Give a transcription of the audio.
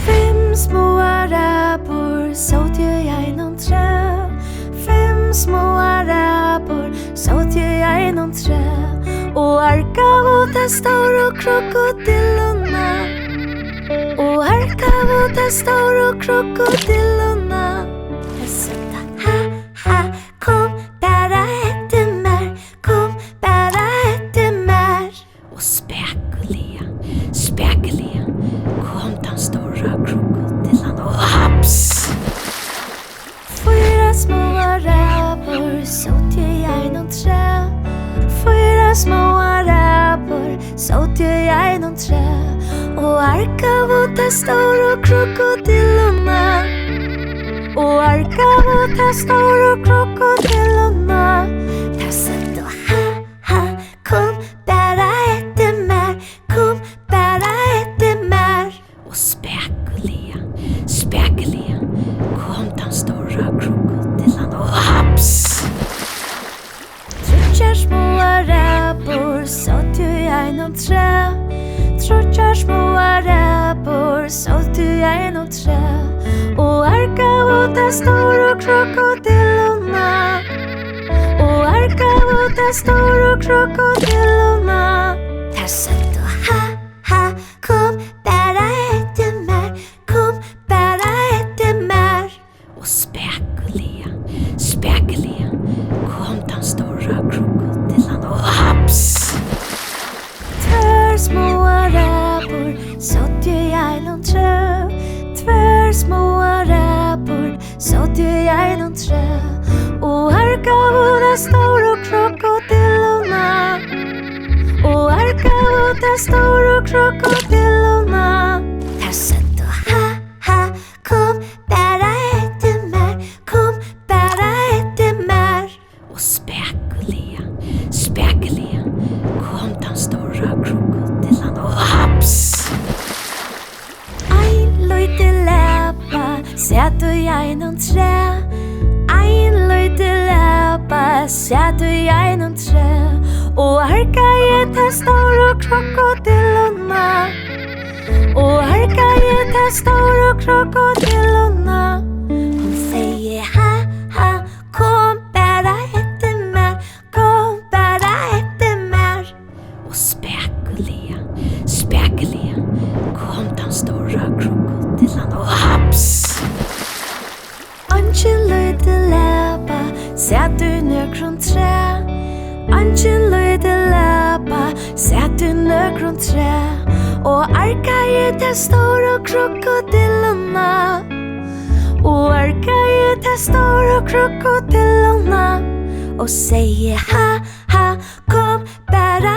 Fimm smáar apur søgdu í einum træ. Fimm smáar apur søgdu í einum træ. Og argaðu den stóru krokodilluna. Og argaðu den stóru krokodilluna. Søgdu ha ha, kom bara eftir mér, kom bara eftir mér. Og Spakuliga, kom den stóra krokodillan og HAPS. Fyra smáar apur søgdu í einum træ. Fyra smáar apur søgdu í einum træ. Og argaðu den stóru krokodilluna. Og argaðu den stóru krokodilluna. Der søgdu ha ha, kom bara eftir mér, kom bara eftir mér. Og Spakuliga, kom den stóra krokodillan og HAPS. Tríggjar smáar apur søgdu í einum træ. Tríggjar smáar apur søgdu í einum træ. Og argaðu den stóru krokodilluna. Og argaðu den stóru krokodilluna. Der søgdu ha ha, kom bara eftir mér, kom bara eftir mér. Og Spakuliga, kom den stóra krokodillan og HAPS. Tvær smáar apur søgdu í einum træ. Tvær smáar apur søgdu í einum træ. Og argaðu den stóru krokodilluna. Og argaðu den stóru krokodilluna. Der søgdu ha ha, kom bara eftir mér, kom bara eftir mér. Og Spakuliga, kom den stóra krokodillan og HAPS. Lítil appa søgdu í einum træ. Ein lítil appa søgdu í einum træ. Og argaðu den stóru krokodilluna. Og argaðu den stóru krokodilluna. Hon segir ha ha, kom bara eftir mér, kom bara eftir mér. Og Spakuliga, kom den stóra krokodillan og HAPS. Eingin lítil appa søgdu í nøkrum træ. Eingin lítil appa søgdu í nøkrum træ. Og argaðu den stóru krokodilluna. Og argaðu den stóru krokodilluna. Og segir ha ha, kom bara